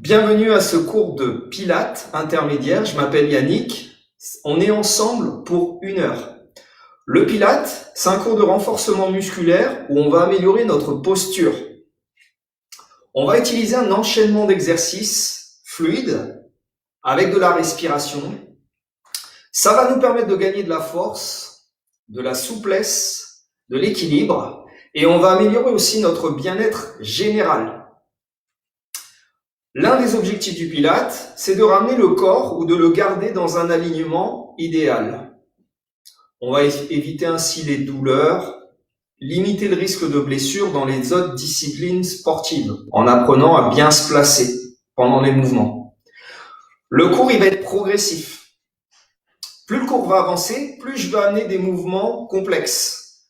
Bienvenue à ce cours de Pilates intermédiaire. Je m'appelle Yannick. On est ensemble pour 1 heure. Le Pilates, c'est un cours de renforcement musculaire où on va améliorer notre posture. On va utiliser un enchaînement d'exercices fluides avec de la respiration. Ça va nous permettre de gagner de la force, de la souplesse, de l'équilibre et on va améliorer aussi notre bien-être général. L'un des objectifs du Pilates, c'est de ramener le corps ou de le garder dans un alignement idéal. On va éviter ainsi les douleurs, limiter le risque de blessure dans les autres disciplines sportives, en apprenant à bien se placer pendant les mouvements. Le cours, il va être progressif. Plus le cours va avancer, plus je vais amener des mouvements complexes.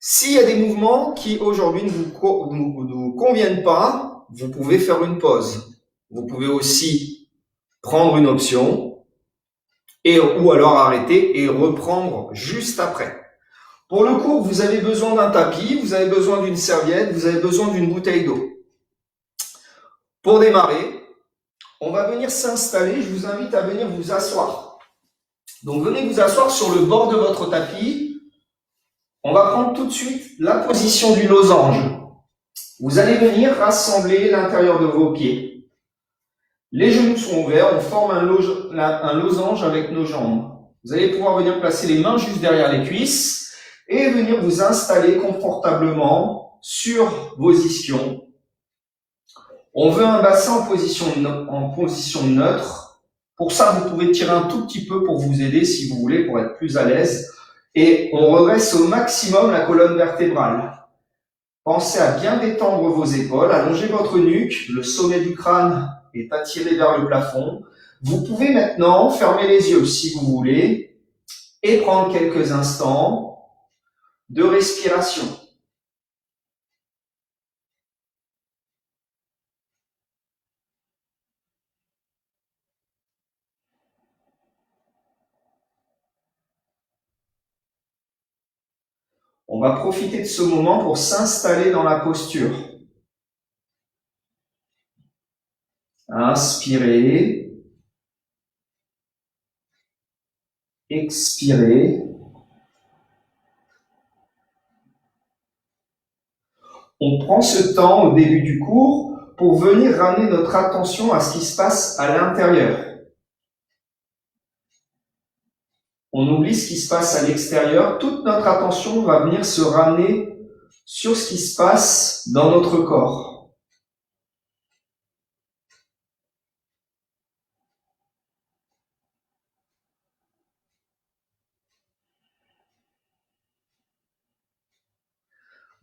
S'il y a des mouvements qui aujourd'hui ne vous conviennent pas, vous pouvez faire une pause. Vous pouvez aussi prendre une option ou alors arrêter et reprendre juste après. Pour le cours, vous avez besoin d'un tapis, vous avez besoin d'une serviette, vous avez besoin d'une bouteille d'eau. Pour démarrer, on va venir s'installer. Je vous invite à venir vous asseoir. Donc venez vous asseoir sur le bord de votre tapis. On va prendre tout de suite la position du losange. Vous allez venir rassembler l'intérieur de vos pieds. Les genoux sont ouverts, on forme un losange avec nos jambes. Vous allez pouvoir venir placer les mains juste derrière les cuisses et venir vous installer confortablement sur vos ischions. On veut un bassin en position neutre. Pour ça, vous pouvez tirer un tout petit peu pour vous aider si vous voulez, pour être plus à l'aise. Et on redresse au maximum la colonne vertébrale. Pensez à bien détendre vos épaules, allongez votre nuque, le sommet du crâne est attiré vers le plafond. Vous pouvez maintenant fermer les yeux si vous voulez et prendre quelques instants de respiration. On va profiter de ce moment pour s'installer dans la posture. Inspirez. Expirez. On prend ce temps au début du cours pour venir ramener notre attention à ce qui se passe à l'intérieur. On oublie ce qui se passe à l'extérieur. Toute notre attention va venir se ramener sur ce qui se passe dans notre corps.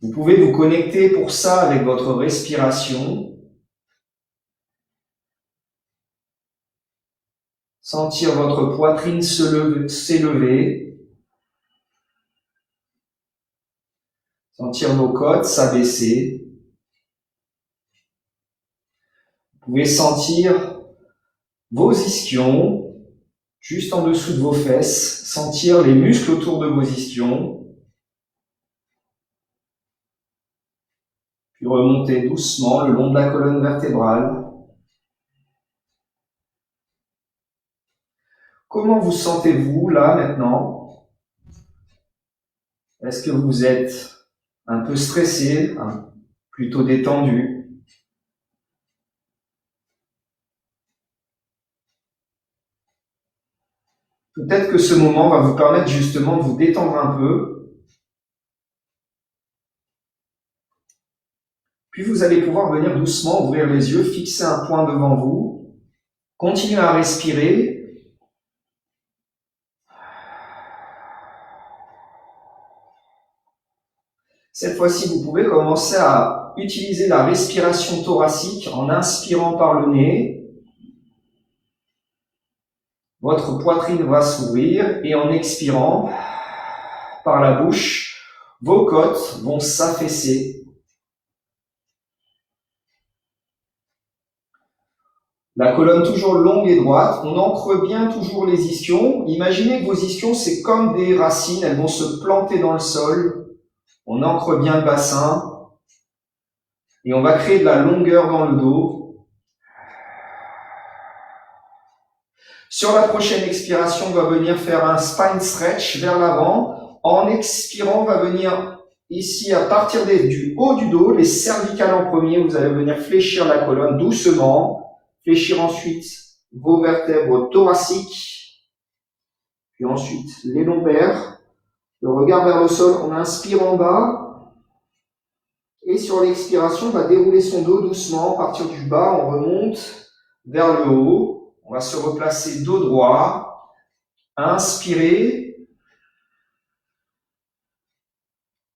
Vous pouvez vous connecter pour ça avec votre respiration. Sentir votre poitrine s'élever. Sentir vos côtes s'abaisser. Vous pouvez sentir vos ischions juste en dessous de vos fesses. Sentir les muscles autour de vos ischions. Puis remonter doucement le long de la colonne vertébrale. Comment vous sentez-vous là maintenant? Est-ce que vous êtes un peu stressé, plutôt détendu? Peut-être que ce moment va vous permettre justement de vous détendre un peu. Puis vous allez pouvoir venir doucement ouvrir les yeux, fixer un point devant vous. Continuez à respirer. Cette fois-ci, vous pouvez commencer à utiliser la respiration thoracique en inspirant par le nez. Votre poitrine va s'ouvrir et en expirant par la bouche, vos côtes vont s'affaisser. La colonne toujours longue et droite, on ancre bien toujours les ischions. Imaginez que vos ischions, c'est comme des racines, elles vont se planter dans le sol. On ancre bien le bassin et on va créer de la longueur dans le dos. Sur la prochaine expiration, on va venir faire un spine stretch vers l'avant. En expirant, on va venir ici à partir du haut du dos, les cervicales en premier. Vous allez venir fléchir la colonne doucement. Fléchir ensuite vos vertèbres thoraciques. Puis ensuite les lombaires. Le regard vers le sol, on inspire en bas. Et sur l'expiration, on va dérouler son dos doucement. À partir du bas, on remonte vers le haut. On va se replacer dos droit. Inspirez.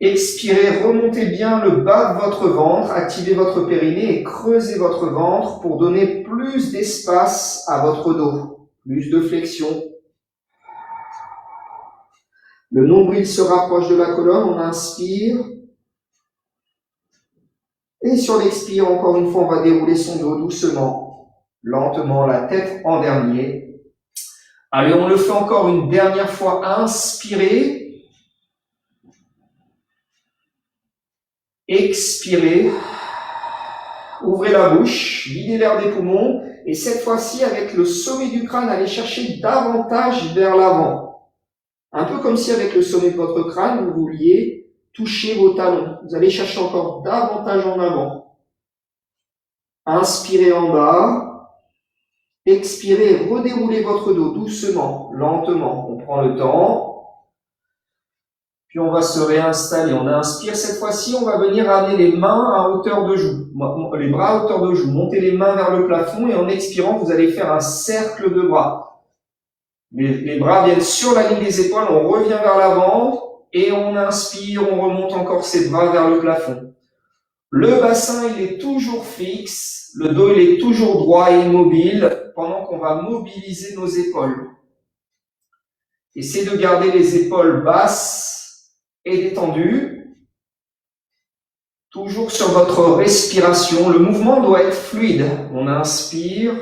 Expirez, remontez bien le bas de votre ventre, activez votre périnée et creusez votre ventre pour donner plus d'espace à votre dos, plus de flexion. Le nombril se rapproche de la colonne, on inspire. Et sur l'expire, encore une fois, on va dérouler son dos doucement, lentement, la tête en dernier. Allez, on le fait encore une dernière fois. Inspirez. Expirez. Ouvrez la bouche, videz l'air des poumons. Et cette fois-ci, avec le sommet du crâne, allez chercher davantage vers l'avant. Un peu comme si avec le sommet de votre crâne, vous vouliez toucher vos talons. Vous allez chercher encore davantage en avant. Inspirez en bas. Expirez, redéroulez votre dos doucement, lentement. On prend le temps. Puis on va se réinstaller. On inspire. Cette fois-ci, on va venir amener les mains à hauteur de joue. Les bras à hauteur de joue. Montez les mains vers le plafond et en expirant, vous allez faire un cercle de bras. Les bras viennent sur la ligne des épaules. On revient vers l'avant et on inspire. On remonte encore ses bras vers le plafond. Le bassin, il est toujours fixe. Le dos, il est toujours droit et immobile pendant qu'on va mobiliser nos épaules. Essayez de garder les épaules basses et détendues. Toujours sur votre respiration. Le mouvement doit être fluide. On inspire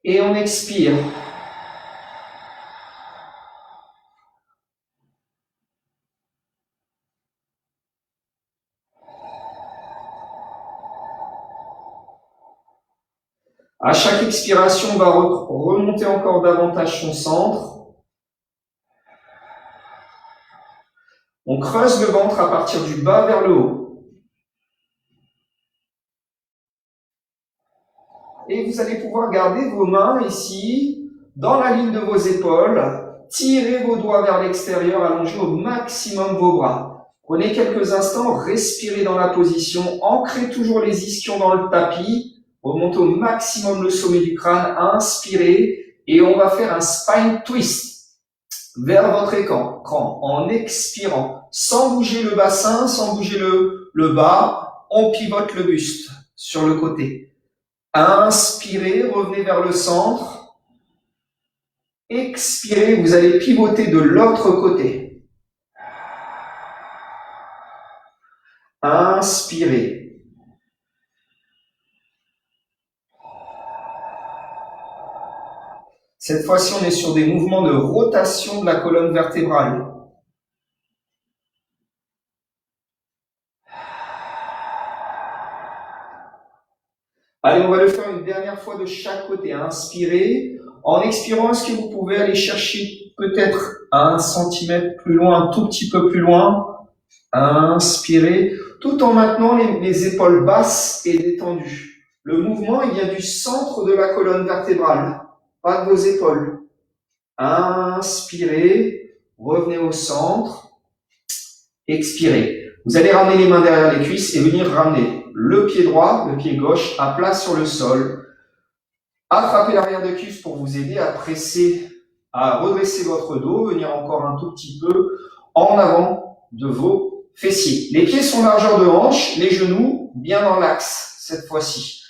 et on expire. À chaque expiration, on va remonter encore davantage son centre. On creuse le ventre à partir du bas vers le haut. Et vous allez pouvoir garder vos mains ici, dans la ligne de vos épaules. Tirez vos doigts vers l'extérieur, allongez au maximum vos bras. Prenez quelques instants, respirez dans la position, ancrez toujours les ischions dans le tapis, remontez au maximum le sommet du crâne, inspirez, et on va faire un spine twist vers votre écran, en expirant, sans bouger le bassin, sans bouger le bas, on pivote le buste sur le côté. Inspirez, revenez vers le centre. Expirez, vous allez pivoter de l'autre côté. Inspirez. Cette fois-ci, on est sur des mouvements de rotation de la colonne vertébrale. Allez, on va le faire une dernière fois de chaque côté. Inspirez. En expirant, est-ce que vous pouvez aller chercher peut-être 1 centimètre plus loin, un tout petit peu plus loin? Inspirez, tout en maintenant les épaules basses et détendues. Le mouvement, il vient du centre de la colonne vertébrale, pas de vos épaules. Inspirez, revenez au centre. Expirez. Vous allez ramener les mains derrière les cuisses et venir ramener le pied droit, le pied gauche à plat sur le sol. Attrapez l'arrière de cuisse pour vous aider à presser, à redresser votre dos, venir encore un tout petit peu en avant de vos fessiers. Les pieds sont largeur de hanche, les genoux bien dans l'axe cette fois-ci.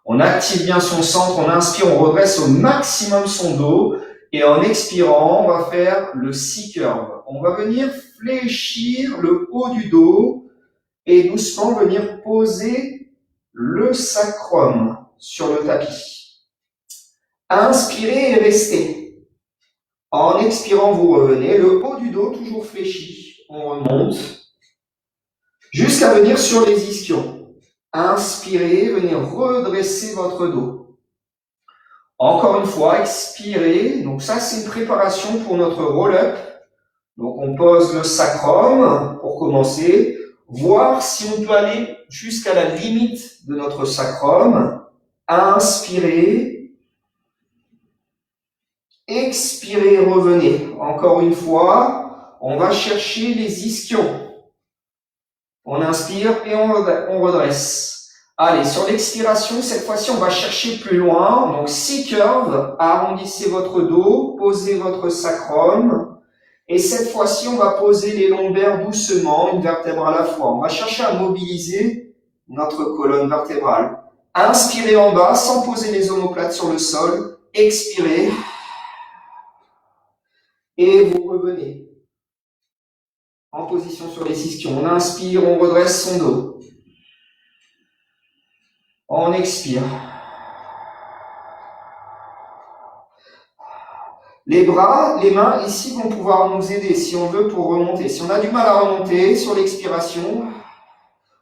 On active bien son centre, on inspire, on redresse au maximum son dos et en expirant, on va faire le C-curve. On va venir fléchir le haut du dos et doucement venir poser le sacrum sur le tapis. Inspirez et restez. En expirant, vous revenez, le haut du dos toujours fléchi. On remonte jusqu'à venir sur les ischions. Inspirez, venez redresser votre dos. Encore une fois, expirez. Donc ça, c'est une préparation pour notre roll-up. Donc on pose le sacrum pour commencer. Voir si on peut aller jusqu'à la limite de notre sacrum. Inspirez. Expirez, revenez. Encore une fois, on va chercher les ischions. On inspire et on redresse. Allez, sur l'expiration, cette fois-ci, on va chercher plus loin. Donc, 6 curves, arrondissez votre dos, posez votre sacrum. Et cette fois-ci, on va poser les lombaires doucement, une vertèbre à la fois. On va chercher à mobiliser notre colonne vertébrale. Inspirez en bas, sans poser les omoplates sur le sol. Expirez. Et vous revenez en position sur les ischions. On inspire, on redresse son dos. On expire. Les bras, les mains ici vont pouvoir nous aider si on veut pour remonter. Si on a du mal à remonter sur l'expiration,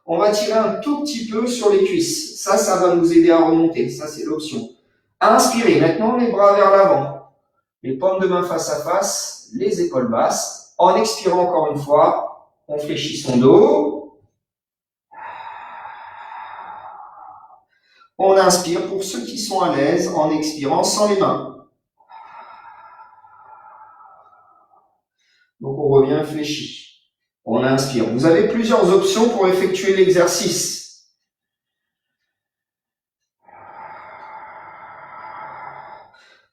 on va tirer un tout petit peu sur les cuisses. Ça va nous aider à remonter. Ça, c'est l'option. Inspirez. Maintenant, les bras vers l'avant. Les paumes de main face à face, les épaules basses. En expirant encore une fois, on fléchit son dos. On inspire pour ceux qui sont à l'aise en expirant sans les mains. Donc on revient fléchi. On inspire. Vous avez plusieurs options pour effectuer l'exercice.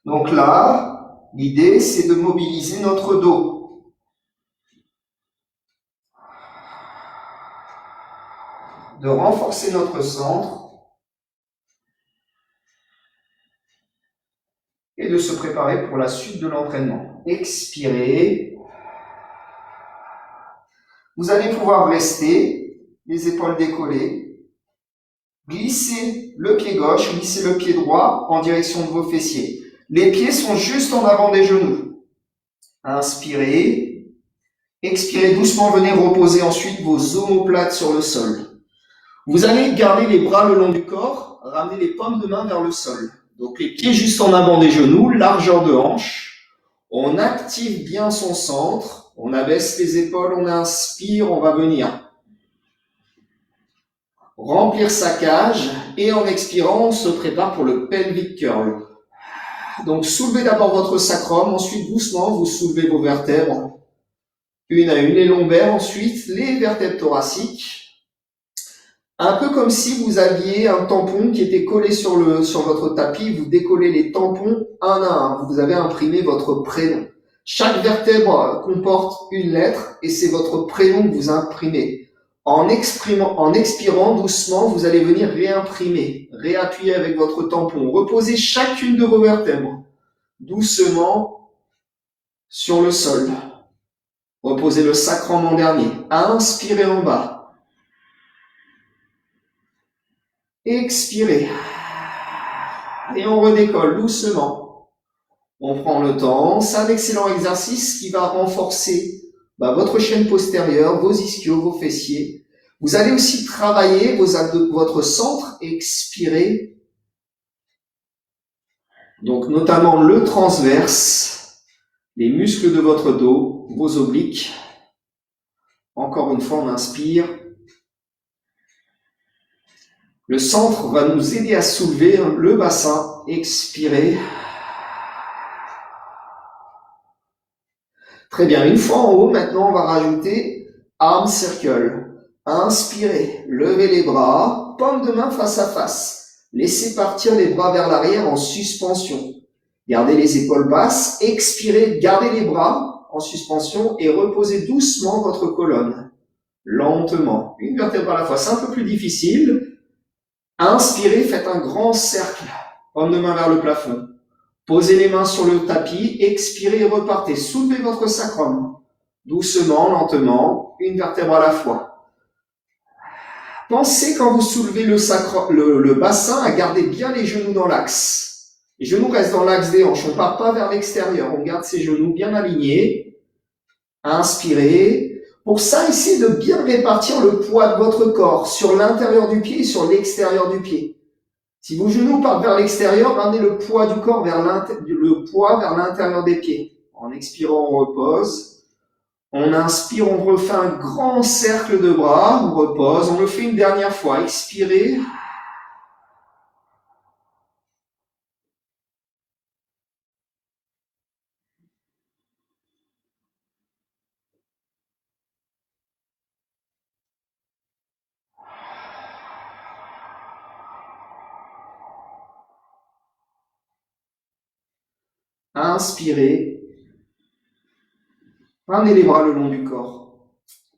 Donc là, l'idée c'est de mobiliser notre dos. De renforcer notre centre. Et de se préparer pour la suite de l'entraînement. Expirez. Vous allez pouvoir rester, les épaules décollées. Glissez le pied gauche, glissez le pied droit en direction de vos fessiers. Les pieds sont juste en avant des genoux. Inspirez. Expirez doucement, venez reposer ensuite vos omoplates sur le sol. Vous allez garder les bras le long du corps, ramener les paumes de main vers le sol. Donc les pieds juste en avant des genoux, largeur de hanche. On active bien son centre. On abaisse les épaules, on inspire, on va venir remplir sa cage. Et en expirant, on se prépare pour le pelvic curl. Donc soulevez d'abord votre sacrum, ensuite doucement, vous soulevez vos vertèbres. Une à une, les lombaires, ensuite les vertèbres thoraciques. Un peu comme si vous aviez un tampon qui était collé sur votre tapis, vous décollez les tampons un à un. Vous avez imprimé votre prénom. Chaque vertèbre comporte une lettre et c'est votre prénom que vous imprimez. En expirant doucement, vous allez venir réimprimer, réappuyer avec votre tampon. Reposez chacune de vos vertèbres doucement sur le sol. Reposez le sacrum en dernier. Inspirez en bas. Expirez. Et on redécolle doucement. On prend le temps. C'est un excellent exercice qui va renforcer votre chaîne postérieure, vos ischios, vos fessiers. Vous allez aussi travailler votre centre. Expirez. Donc notamment le transverse, les muscles de votre dos, vos obliques. Encore une fois, on inspire. Le centre va nous aider à soulever le bassin. Expirez. Très bien. Une fois en haut, maintenant, on va rajouter arm circle. Inspirez. Levez les bras. Paume de main face à face. Laissez partir les bras vers l'arrière en suspension. Gardez les épaules basses. Expirez. Gardez les bras en suspension et reposez doucement votre colonne. Lentement. Une vertèbre à la fois. C'est un peu plus difficile. Inspirez, faites un grand cercle, paume de main vers le plafond. Posez les mains sur le tapis, expirez et repartez. Soulevez votre sacrum. Doucement, lentement, une vertèbre à la fois. Pensez quand vous soulevez le bassin à garder bien les genoux dans l'axe. Les genoux restent dans l'axe des hanches, on ne part pas vers l'extérieur, on garde ses genoux bien alignés. Inspirez. Pour ça, essayez de bien répartir le poids de votre corps sur l'intérieur du pied et sur l'extérieur du pied. Si vos genoux partent vers l'extérieur, ramenez le poids du corps vers l'intérieur des pieds. En expirant, on repose. On inspire, on refait un grand cercle de bras, on repose. On le fait une dernière fois. Expirez. Inspirez. Ramenez les bras le long du corps.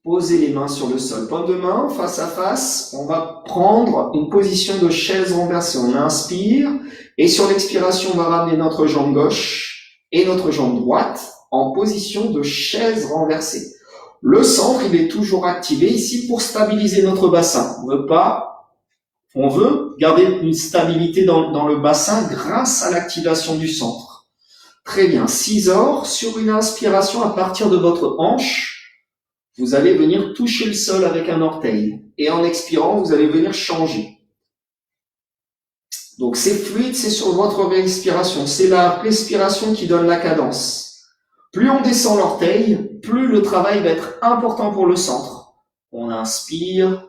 Posez les mains sur le sol. Paume de main, face à face. On va prendre une position de chaise renversée. On inspire. Et sur l'expiration, on va ramener notre jambe gauche et notre jambe droite en position de chaise renversée. Le centre, il est toujours activé ici pour stabiliser notre bassin. On veut garder une stabilité dans le bassin grâce à l'activation du centre. Très bien. Scissor, sur une inspiration à partir de votre hanche, vous allez venir toucher le sol avec un orteil. Et en expirant, vous allez venir changer. Donc c'est fluide, c'est sur votre respiration. C'est la respiration qui donne la cadence. Plus on descend l'orteil, plus le travail va être important pour le centre. On inspire,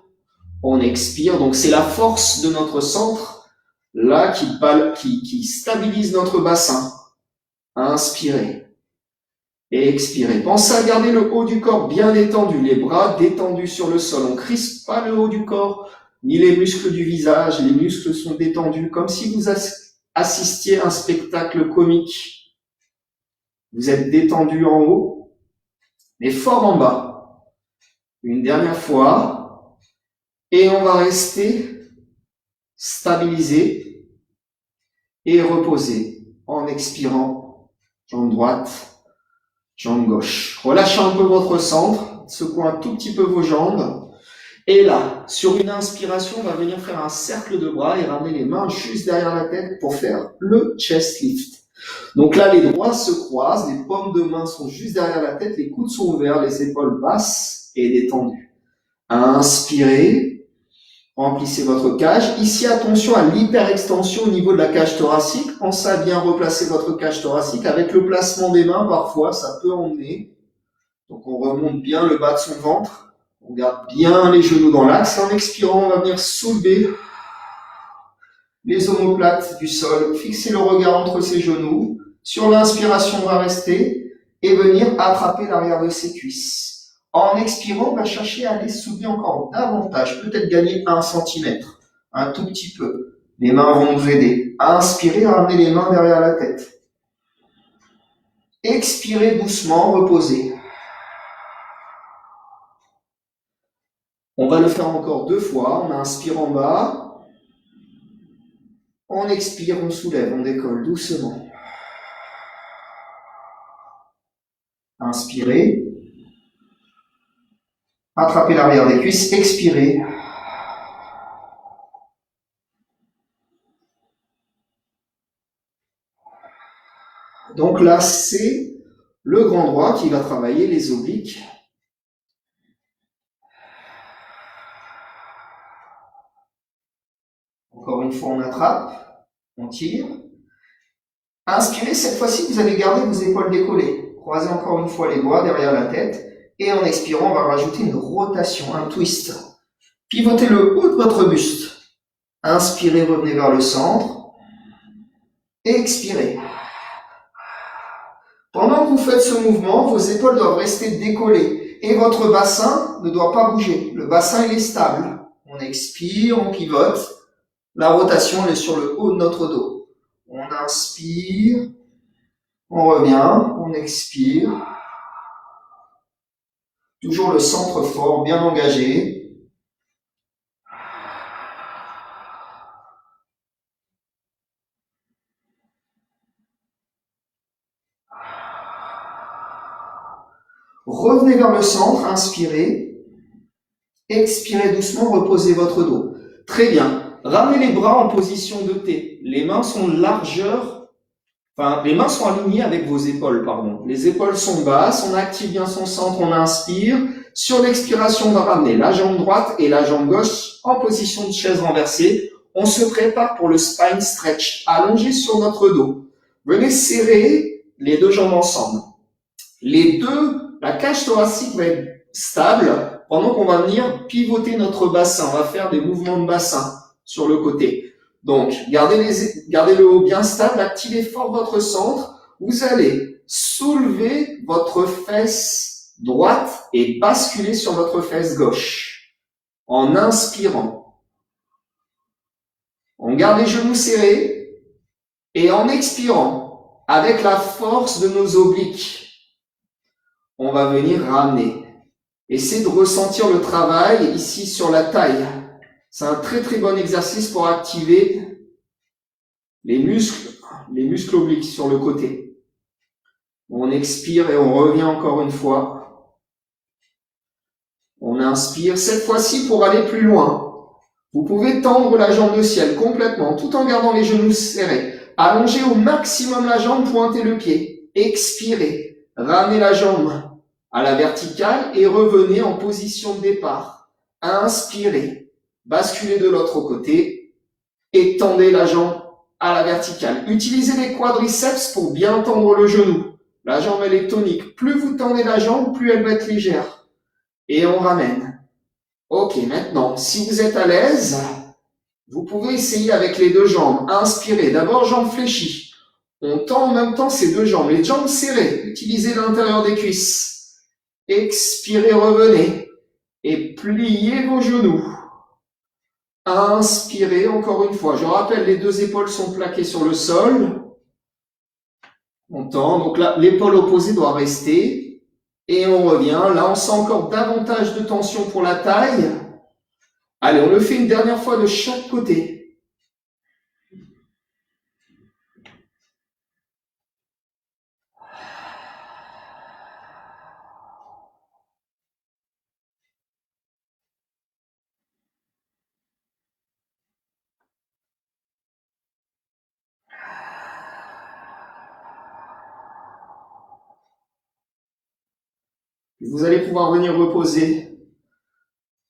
on expire. Donc c'est la force de notre centre là qui stabilise notre bassin. Inspirez et expirez. Pensez à garder le haut du corps bien détendu, les bras détendus sur le sol. On ne crispe pas le haut du corps, ni les muscles du visage. Les muscles sont détendus, comme si vous assistiez à un spectacle comique. Vous êtes détendu en haut, mais fort en bas. Une dernière fois. Et on va rester stabilisé et reposé en expirant. Jambe droite, jambe gauche. Relâchez un peu votre centre, secouez un tout petit peu vos jambes. Et là, sur une inspiration, on va venir faire un cercle de bras et ramener les mains juste derrière la tête pour faire le chest lift. Donc là, les doigts se croisent, les paumes de main sont juste derrière la tête, les coudes sont ouverts, les épaules basses et détendues. Inspirez. Remplissez votre cage. Ici, attention à l'hyperextension au niveau de la cage thoracique. Pensez à bien replacer votre cage thoracique. Avec le placement des mains, parfois, ça peut emmener. Donc, on remonte bien le bas de son ventre. On garde bien les genoux dans l'axe. En expirant, on va venir soulever les omoplates du sol. Fixez le regard entre ses genoux. Sur l'inspiration, on va rester et venir attraper l'arrière de ses cuisses. En expirant, on va chercher à aller soulever encore davantage, peut-être gagner 1 cm, un tout petit peu. Les mains vont nous aider. Inspirez, ramenez les mains derrière la tête. Expirez doucement, reposez. On va le faire encore 2 fois. On inspire en bas. On expire, on soulève, on décolle doucement. Inspirez. Attrapez l'arrière des cuisses, expirez. Donc là, c'est le grand droit qui va travailler les obliques. Encore une fois, on attrape, on tire. Inspirez, cette fois-ci, vous allez garder vos épaules décollées. Croisez encore une fois les doigts derrière la tête. Et en expirant, on va rajouter une rotation, un twist. Pivotez le haut de votre buste. Inspirez, revenez vers le centre. Expirez. Pendant que vous faites ce mouvement, vos épaules doivent rester décollées. Et votre bassin ne doit pas bouger. Le bassin, il est stable. On expire, on pivote. La rotation, elle est sur le haut de notre dos. On inspire. On revient. On expire. Toujours le centre fort, bien engagé. Revenez vers le centre, inspirez. Expirez doucement, reposez votre dos. Très bien. Ramenez les bras en position de T. Les mains sont les mains sont alignées avec vos épaules, Les épaules sont basses, on active bien son centre, on inspire. Sur l'expiration, on va ramener la jambe droite et la jambe gauche en position de chaise renversée. On se prépare pour le spine stretch, allongé sur notre dos. Venez serrer les deux jambes ensemble. La cage thoracique va être stable pendant qu'on va venir pivoter notre bassin. On va faire des mouvements de bassin sur le côté. Donc, gardez le haut bien stable, activez fort votre centre. Vous allez soulever votre fesse droite et basculer sur votre fesse gauche en inspirant. On garde les genoux serrés et en expirant, avec la force de nos obliques, on va venir ramener. Essayez de ressentir le travail ici sur la taille. C'est un très très bon exercice pour activer les muscles obliques sur le côté. On expire et on revient encore une fois. On inspire, cette fois-ci pour aller plus loin. Vous pouvez tendre la jambe de ciel complètement, tout en gardant les genoux serrés. Allongez au maximum la jambe, pointez le pied. Expirez, ramenez la jambe à la verticale et revenez en position de départ. Inspirez, basculez de l'autre côté et tendez la jambe à la verticale. Utilisez les quadriceps pour bien tendre le genou. La jambe, elle est tonique. Plus vous tendez la jambe, plus elle va être légère. Et on ramène. Ok, maintenant, si vous êtes à l'aise, vous pouvez essayer avec les deux jambes. Inspirez, d'abord jambes fléchies. On tend en même temps ces deux jambes. Les jambes serrées, utilisez l'intérieur des cuisses. Expirez, revenez et pliez vos genoux. Inspirez encore une fois. Je rappelle, les deux épaules sont plaquées sur le sol. On tend, donc là, l'épaule opposée doit rester. Et on revient. Là, on sent encore davantage de tension pour la taille. Allez, on le fait une dernière fois de chaque côté. Vous allez pouvoir venir reposer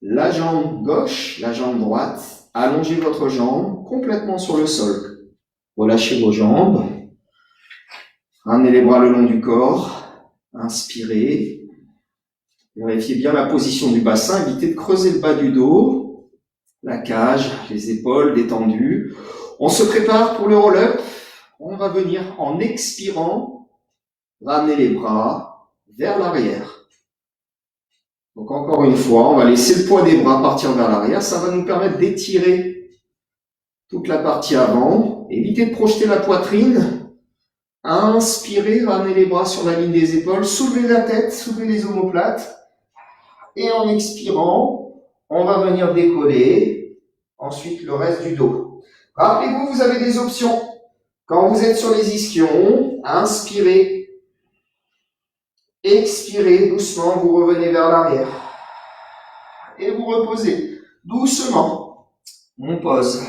la jambe gauche, la jambe droite. Allongez votre jambe complètement sur le sol. Relâchez vos jambes. Ramenez les bras le long du corps. Inspirez. Vérifiez bien la position du bassin. Évitez de creuser le bas du dos. La cage, les épaules détendues. On se prépare pour le roll-up. On va venir en expirant, ramener les bras vers l'arrière. Donc encore une fois, on va laisser le poids des bras partir vers l'arrière. Ça va nous permettre d'étirer toute la partie avant. Évitez de projeter la poitrine. Inspirez, ramenez les bras sur la ligne des épaules. Soulevez la tête, soulevez les omoplates. Et en expirant, on va venir décoller. Ensuite, le reste du dos. Rappelez-vous, vous avez des options. Quand vous êtes sur les ischions, inspirez. Expirez doucement, vous revenez vers l'arrière. Et vous reposez doucement. On pose.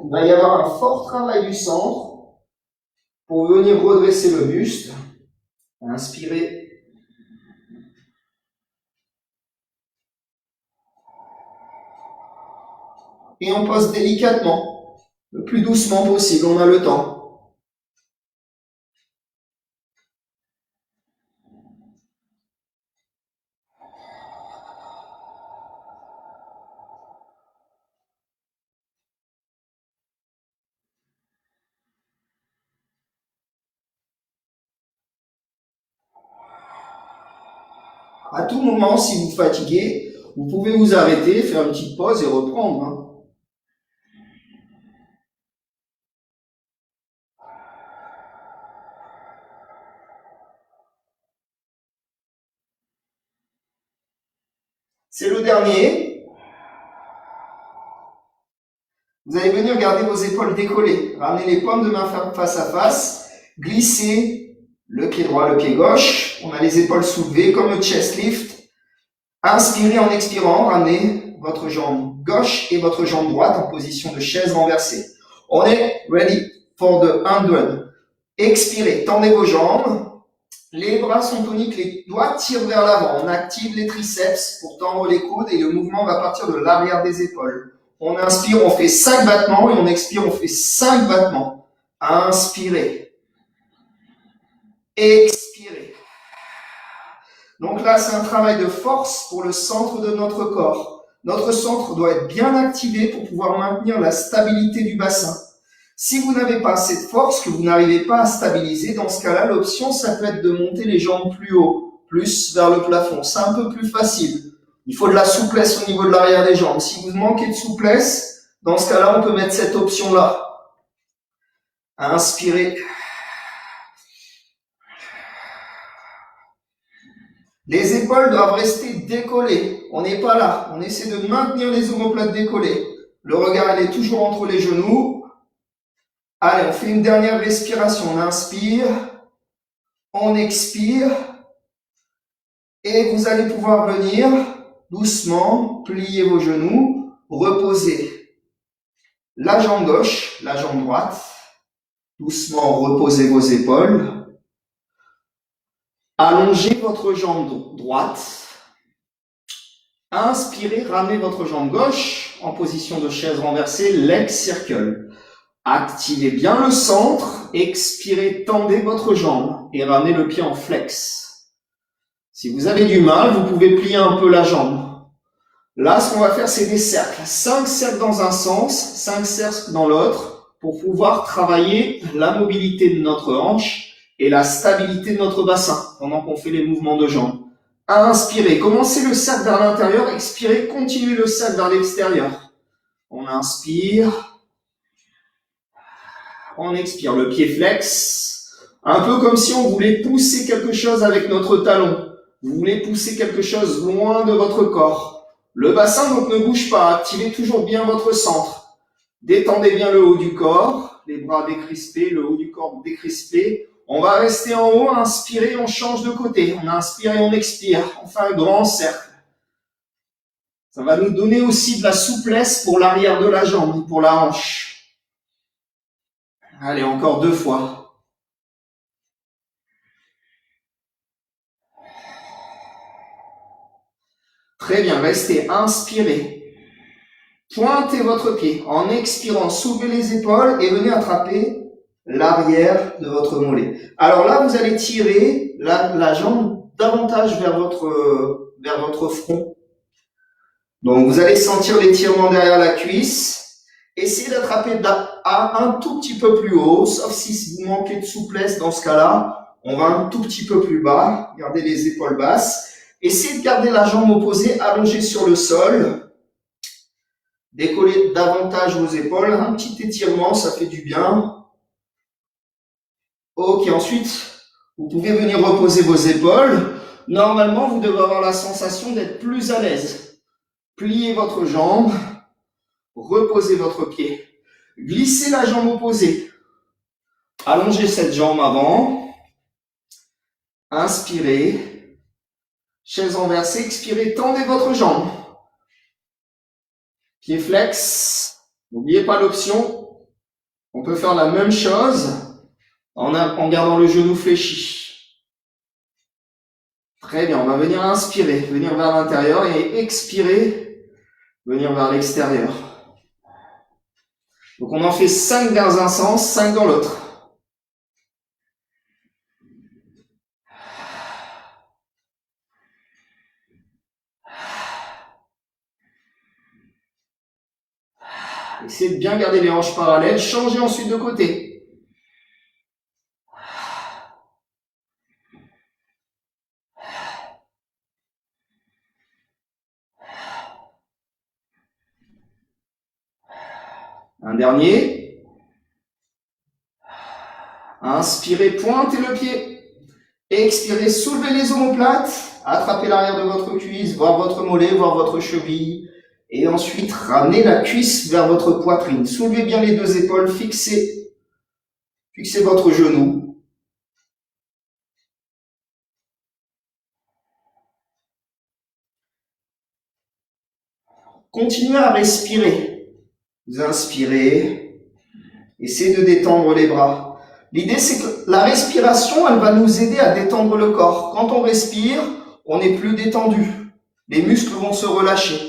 Il va y avoir un fort travail du centre pour venir redresser le buste. Inspirez. Et on pose délicatement, le plus doucement possible, on a le temps. À tout moment, si vous fatiguez, vous pouvez vous arrêter, faire une petite pause et reprendre. C'est le dernier. Vous allez venir garder vos épaules décollées. Ramenez les paumes de main face à face. Glissez le pied droit, le pied gauche. On a les épaules soulevées comme le chest lift. Inspirez en expirant. Ramenez votre jambe gauche et votre jambe droite en position de chaise renversée. On est ready for the 100. Expirez, tendez vos jambes. Les bras sont toniques, les doigts tirent vers l'avant. On active les triceps pour tendre les coudes et le mouvement va partir de l'arrière des épaules. On inspire, on fait 5 battements et on expire, on fait 5 battements. Inspirez. Expirez. Donc là, c'est un travail de force pour le centre de notre corps. Notre centre doit être bien activé pour pouvoir maintenir la stabilité du bassin. Si vous n'avez pas assez de force, que vous n'arrivez pas à stabiliser, dans ce cas-là, l'option, ça peut être de monter les jambes plus haut, plus vers le plafond. C'est un peu plus facile. Il faut de la souplesse au niveau de l'arrière des jambes. Si vous manquez de souplesse, dans ce cas-là, on peut mettre cette option-là. Inspirez. Les épaules doivent rester décollées. On n'est pas là. On essaie de maintenir les omoplates décollées. Le regard, il est toujours entre les genoux. Allez, on fait une dernière respiration. On inspire, on expire. Et vous allez pouvoir venir doucement, plier vos genoux, reposer la jambe gauche, la jambe droite. Doucement, reposez vos épaules. Allongez votre jambe droite. Inspirez, ramenez votre jambe gauche en position de chaise renversée, leg circle. Activez bien le centre, expirez, tendez votre jambe et ramenez le pied en flex. Si vous avez du mal, vous pouvez plier un peu la jambe. Là, ce qu'on va faire, c'est des cercles. 5 cercles dans un sens, 5 cercles dans l'autre, pour pouvoir travailler la mobilité de notre hanche et la stabilité de notre bassin pendant qu'on fait les mouvements de jambes. Inspirez, commencez le cercle vers l'intérieur, expirez, continuez le cercle vers l'extérieur. On inspire. On expire, le pied flex, un peu comme si on voulait pousser quelque chose avec notre talon. Vous voulez pousser quelque chose loin de votre corps. Le bassin donc ne bouge pas, activez toujours bien votre centre. Détendez bien le haut du corps, les bras décrispés, le haut du corps décrispé. On va rester en haut, inspirer, on change de côté. On inspire et on expire, on fait un grand cercle. Ça va nous donner aussi de la souplesse pour l'arrière de la jambe, pour la hanche. Allez, encore 2 fois. Très bien, restez, inspirez. Pointez votre pied. En expirant, soulevez les épaules et venez attraper l'arrière de votre mollet. Alors là, vous allez tirer la jambe davantage vers votre front. Donc, vous allez sentir l'étirement derrière la cuisse. Essayez d'attraper un tout petit peu plus haut, sauf si vous manquez de souplesse. Dans ce cas-là, on va un tout petit peu plus bas. Gardez les épaules basses. Essayez de garder la jambe opposée allongée sur le sol. Décollez davantage vos épaules. Un petit étirement, ça fait du bien. Ok, ensuite, vous pouvez venir reposer vos épaules. Normalement, vous devez avoir la sensation d'être plus à l'aise. Pliez votre jambe. Reposez votre pied. Glissez la jambe opposée. Allongez cette jambe avant. Inspirez. Chaise renversée, expirez, tendez votre jambe. Pied flex. N'oubliez pas l'option. On peut faire la même chose en gardant le genou fléchi. Très bien, on va venir inspirer, venir vers l'intérieur et expirer, venir vers l'extérieur. Donc on en fait 5 dans un sens, 5 dans l'autre. Essayez de bien garder les hanches parallèles, changez ensuite de côté. Un dernier. Inspirez, pointez le pied. Expirez, soulevez les omoplates. Attrapez l'arrière de votre cuisse, voire votre mollet, voire votre cheville. Et ensuite, ramenez la cuisse vers votre poitrine. Soulevez bien les 2 épaules, fixez votre genou. Continuez à respirer. Vous inspirez. Essayez de détendre les bras. L'idée, c'est que la respiration, elle va nous aider à détendre le corps. Quand on respire, on est plus détendu. Les muscles vont se relâcher.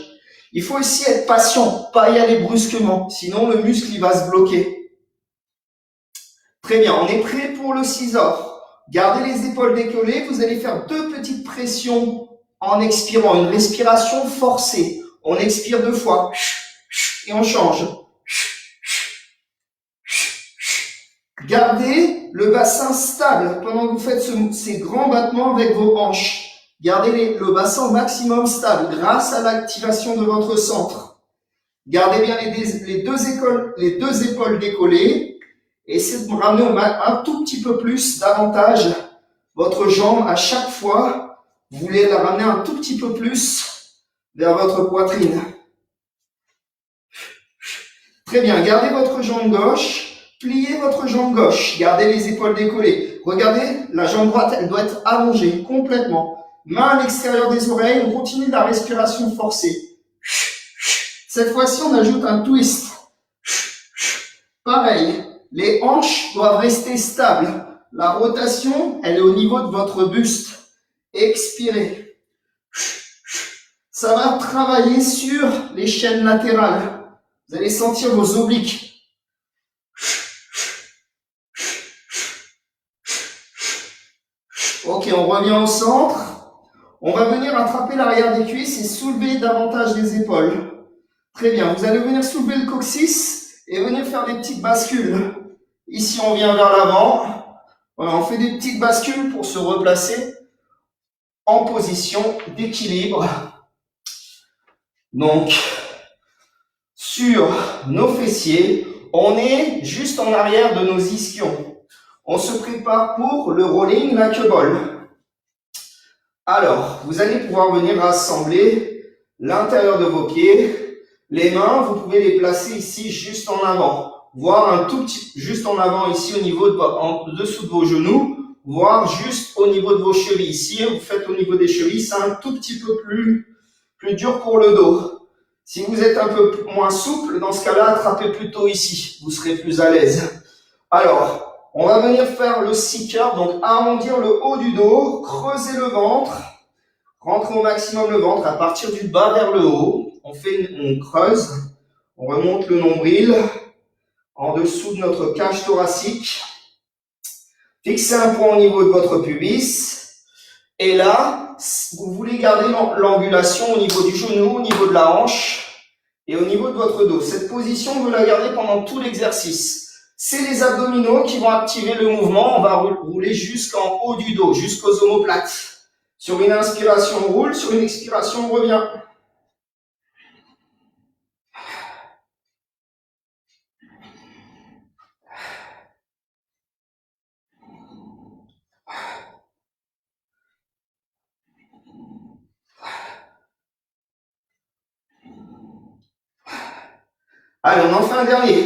Il faut aussi être patient, pas y aller brusquement, sinon le muscle il va se bloquer. Très bien, on est prêt pour le scissor. Gardez les épaules décollées, vous allez faire 2 petites pressions en expirant, une respiration forcée. On expire 2 fois et on change. Gardez le bassin stable pendant que vous faites ces grands battements avec vos hanches. Gardez le bassin au maximum stable grâce à l'activation de votre centre. Gardez bien les deux épaules décollées. Essayez de ramener un tout petit peu plus, davantage, votre jambe à chaque fois. Vous voulez la ramener un tout petit peu plus vers votre poitrine. Très bien, gardez votre jambe gauche, pliez votre jambe gauche, gardez les épaules décollées. Regardez, la jambe droite, elle doit être allongée complètement. Main à l'extérieur des oreilles, on continue la respiration forcée. Cette fois-ci, on ajoute un twist. Pareil, les hanches doivent rester stables. La rotation, elle est au niveau de votre buste. Expirez. Ça va travailler sur les chaînes latérales. Vous allez sentir vos obliques. Ok, on revient au centre. On va venir attraper l'arrière des cuisses et soulever davantage les épaules. Très bien, vous allez venir soulever le coccyx et venir faire des petites bascules. Ici, on vient vers l'avant. Voilà, on fait des petites bascules pour se replacer en position d'équilibre. Donc, sur nos fessiers, on est juste en arrière de nos ischions. On se prépare pour le rolling knuckleball. Alors, vous allez pouvoir venir rassembler l'intérieur de vos pieds. Les mains, vous pouvez les placer ici juste en avant, voire un tout petit, juste en avant ici au niveau de en dessous de vos genoux, voire juste au niveau de vos chevilles. Ici, vous faites au niveau des chevilles, c'est un tout petit peu plus dur pour le dos. Si vous êtes un peu moins souple, dans ce cas-là, attrapez plutôt ici, vous serez plus à l'aise. Alors, on va venir faire le seeker, donc arrondir le haut du dos, creuser le ventre, rentrer au maximum le ventre à partir du bas vers le haut. On creuse, on remonte le nombril en dessous de notre cage thoracique. Fixez un point au niveau de votre pubis. Et là, vous voulez garder l'angulation au niveau du genou, au niveau de la hanche et au niveau de votre dos. Cette position, vous la gardez pendant tout l'exercice. C'est les abdominaux qui vont activer le mouvement. On va rouler jusqu'en haut du dos, jusqu'aux omoplates. Sur une inspiration, on roule. Sur une expiration, on revient. Allez, on en fait un dernier.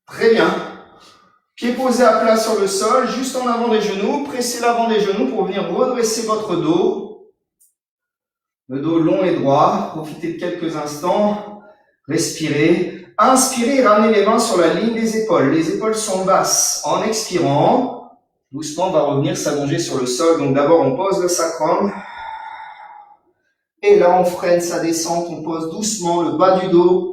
Très bien. Pieds posés à plat sur le sol, juste en avant des genoux. Pressez l'avant des genoux pour venir redresser votre dos. Le dos long et droit. Profitez de quelques instants. Respirez. Inspirez et ramenez les mains sur la ligne des épaules. Les épaules sont basses. En expirant, doucement, on va revenir s'allonger sur le sol. Donc d'abord, on pose le sacrum. Et là, on freine sa descente. On pose doucement le bas du dos.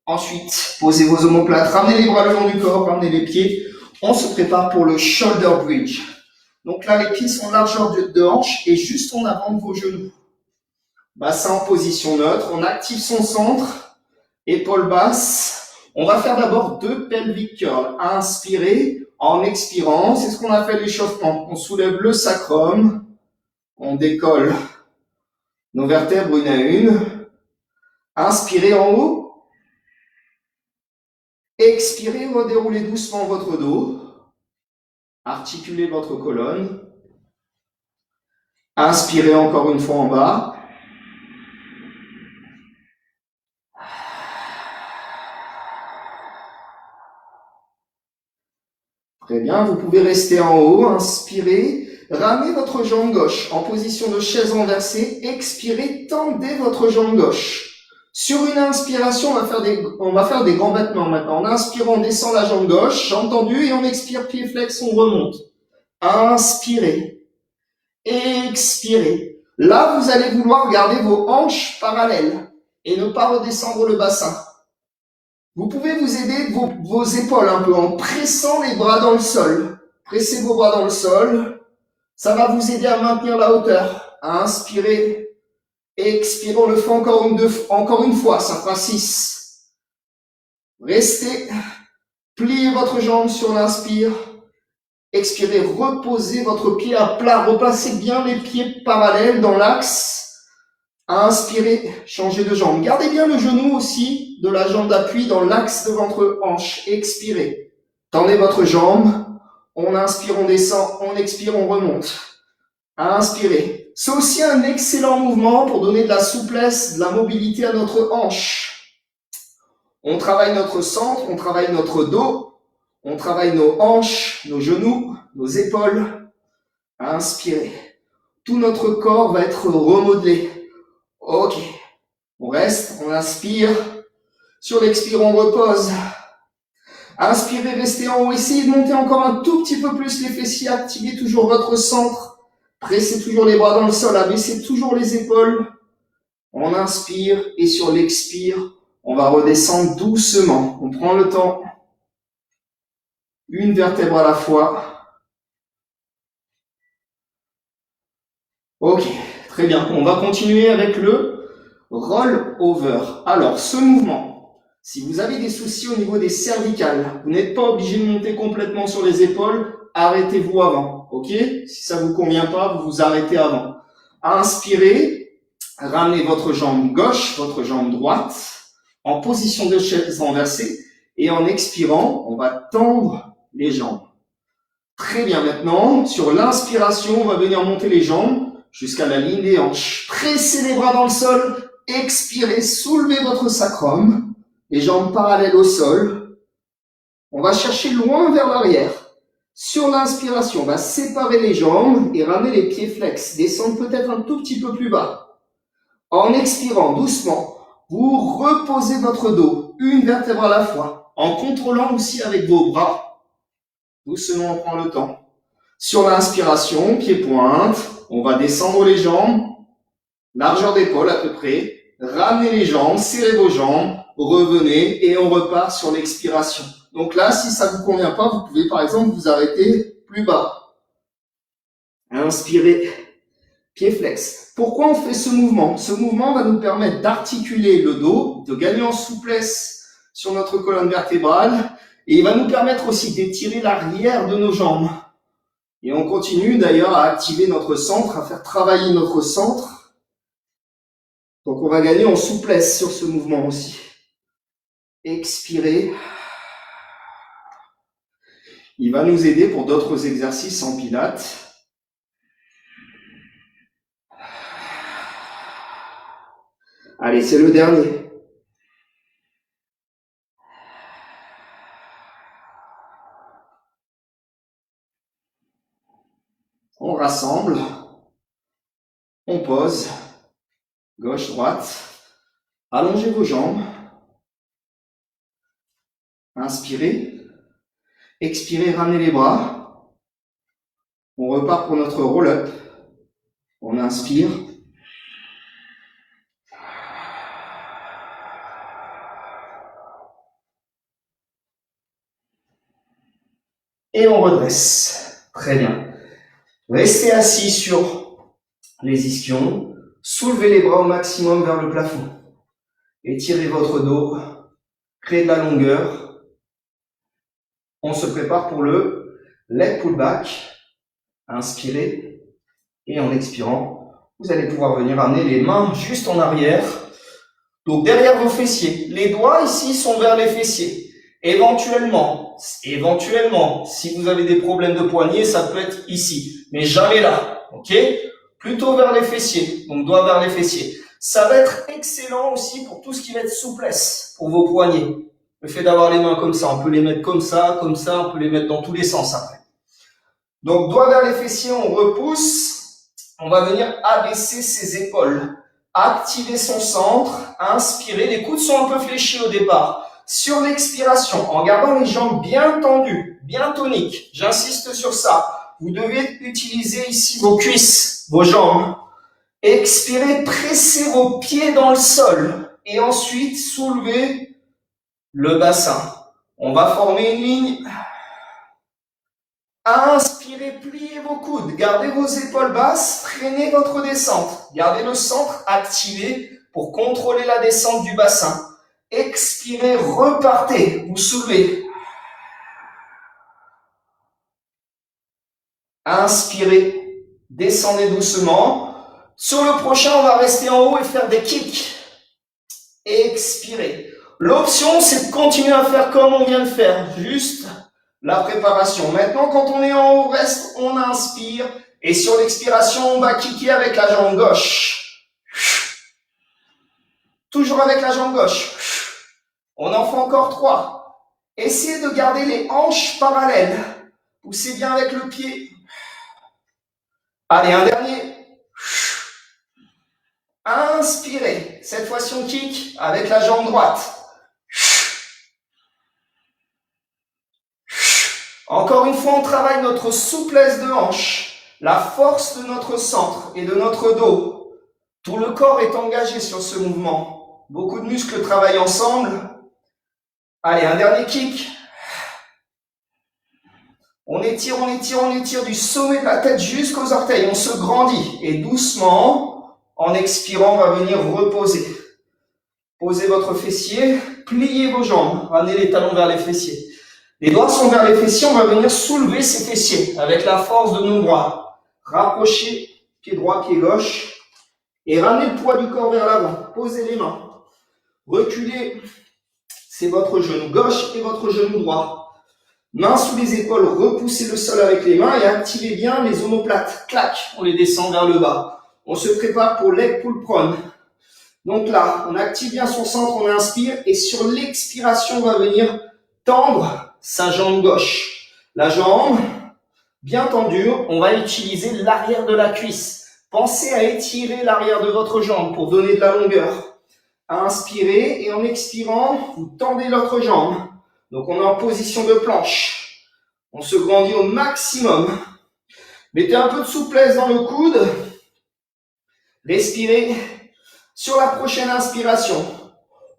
Ensuite, posez vos omoplates, ramenez les bras le long du corps, ramenez les pieds. On se prépare pour le shoulder bridge. Donc là, les pieds sont largeur de hanche et juste en avant de vos genoux. Bassin en position neutre, on active son centre, épaules basses. On va faire d'abord 2 pelvic curls. Inspirez, en expirant, c'est ce qu'on appelle l'échauffement. On soulève le sacrum, on décolle nos vertèbres une à une. Inspirez en haut. Expirez, redéroulez doucement votre dos. Articulez votre colonne. Inspirez encore une fois en bas. Très bien, vous pouvez rester en haut. Inspirez, ramenez votre jambe gauche en position de chaise renversée. Expirez, tendez votre jambe gauche. Sur une inspiration, on va faire des grands battements maintenant. En inspirant, on descend la jambe gauche, jambe tendue, et on expire, pied flex, on remonte. Inspirez. Expirez. Là, vous allez vouloir garder vos hanches parallèles et ne pas redescendre le bassin. Vous pouvez vous aider de vos épaules un peu en pressant les bras dans le sol. Pressez vos bras dans le sol. Ça va vous aider à maintenir la hauteur. Inspirez. Expirez, on le fait encore une fois, ça fera 6. Restez, pliez votre jambe sur l'inspire. Expirez, reposez votre pied à plat, replacez bien les pieds parallèles dans l'axe. Inspirez, changez de jambe. Gardez bien le genou aussi de la jambe d'appui dans l'axe de votre hanche. Expirez, tendez votre jambe. On inspire, on descend, on expire, on remonte. Inspirez. C'est aussi un excellent mouvement pour donner de la souplesse, de la mobilité à notre hanche. On travaille notre centre, on travaille notre dos, on travaille nos hanches, nos genoux, nos épaules. Inspirez. Tout notre corps va être remodelé. Ok. On reste, on inspire. Sur l'expire, on repose. Inspirez, restez en haut. Essayez de monter encore un tout petit peu plus les fessiers. Activez toujours votre centre. Pressez toujours les bras dans le sol, abaissez toujours les épaules. On inspire et sur l'expire, on va redescendre doucement. On prend le temps. Une vertèbre à la fois. Ok, très bien. On va continuer avec le roll over. Alors, ce mouvement, si vous avez des soucis au niveau des cervicales, vous n'êtes pas obligé de monter complètement sur les épaules, arrêtez-vous avant. Ok? Si ça vous convient pas, vous vous arrêtez avant. Inspirez, ramenez votre jambe gauche, votre jambe droite en position de chaise renversée et en expirant, on va tendre les jambes. Très bien, maintenant, sur l'inspiration, on va venir monter les jambes jusqu'à la ligne des hanches. Pressez les bras dans le sol, expirez, soulevez votre sacrum, les jambes parallèles au sol. On va chercher loin vers l'arrière. Sur l'inspiration, on va séparer les jambes et ramener les pieds flex. Descendre peut-être un tout petit peu plus bas. En expirant doucement, vous reposez votre dos, une vertèbre à la fois, en contrôlant aussi avec vos bras. Doucement, on prend le temps. Sur l'inspiration, pied pointe, on va descendre les jambes, largeur d'épaule à peu près. Ramenez les jambes, serrez vos jambes, revenez et on repart sur l'expiration. Donc là, si ça ne vous convient pas, vous pouvez par exemple vous arrêter plus bas. Inspirez, pied flex. Pourquoi on fait ce mouvement? Ce mouvement va nous permettre d'articuler le dos, de gagner en souplesse sur notre colonne vertébrale et il va nous permettre aussi d'étirer l'arrière de nos jambes. Et on continue d'ailleurs à activer notre centre, à faire travailler notre centre. Donc on va gagner en souplesse sur ce mouvement aussi. Expirez. Il va nous aider pour d'autres exercices en pilates. Allez, c'est le dernier. On rassemble. On pose. Gauche, droite. Allongez vos jambes. Inspirez. Expirez, ramenez les bras. On repart pour notre roll-up. On inspire. Et on redresse. Très bien. Restez assis sur les ischions. Soulevez les bras au maximum vers le plafond. Étirez votre dos. Créez de la longueur. On se prépare pour le leg pullback. Inspirez. Et en expirant, vous allez pouvoir venir amener les mains juste en arrière. Donc derrière vos fessiers. Les doigts ici sont vers les fessiers. Éventuellement, si vous avez des problèmes de poignet, ça peut être ici. Mais jamais là. Ok? Plutôt vers les fessiers. Donc doigts vers les fessiers. Ça va être excellent aussi pour tout ce qui va être souplesse pour vos poignets. Le fait d'avoir les mains comme ça, on peut les mettre comme ça, on peut les mettre dans tous les sens après. Donc, doigts vers les fessiers, on repousse. On va venir abaisser ses épaules. activez son centre, inspirez, les coudes sont un peu fléchis au départ. Sur l'expiration, en gardant les jambes bien tendues, bien toniques, j'insiste sur ça, vous devez utiliser ici vos cuisses, vos jambes. Expirez, pressez vos pieds dans le sol et ensuite soulevez le bassin. On va former une ligne. Inspirez, pliez vos coudes, gardez vos épaules basses, freinez votre descente. Gardez le centre activé pour contrôler la descente du bassin. Expirez, repartez, vous soulevez. Inspirez, descendez doucement. Sur le prochain, on va rester en haut et faire des kicks. Expirez. L'option, c'est de continuer à faire comme on vient de faire, juste la préparation. Maintenant, quand on est en haut, reste, on inspire. Et sur l'expiration, on va kicker avec la jambe gauche. Toujours avec la jambe gauche. On en fait encore 3. Essayez de garder les hanches parallèles. Poussez bien avec le pied. Allez, un dernier. Inspirez. Cette fois-ci, on kick avec la jambe droite. Encore une fois, on travaille notre souplesse de hanche, la force de notre centre et de notre dos. Tout le corps est engagé sur ce mouvement. Beaucoup de muscles travaillent ensemble. Allez, un dernier kick. On étire, on étire, on étire du sommet de la tête jusqu'aux orteils. On se grandit. Et doucement, en expirant, on va venir reposer. Posez votre fessier, pliez vos jambes. Ramenez les talons vers les fessiers. Les doigts sont vers les fessiers, on va venir soulever ces fessiers avec la force de nos bras. Rapprochez pied droit, pied gauche et ramenez le poids du corps vers l'avant. Posez les mains. Reculez, c'est votre genou gauche et votre genou droit. Mains sous les épaules, repoussez le sol avec les mains et activez bien les omoplates. Clac, on les descend vers le bas. On se prépare pour leg pull prone. Donc là, on active bien son centre, on inspire et sur l'expiration, on va venir tendre sa jambe gauche. La jambe bien tendue, on va utiliser l'arrière de la cuisse. Pensez à étirer l'arrière de votre jambe pour donner de la longueur. Inspirez et en expirant, vous tendez l'autre jambe. Donc on est en position de planche. On se grandit au maximum. Mettez un peu de souplesse dans le coude. Respirez. Sur la prochaine inspiration,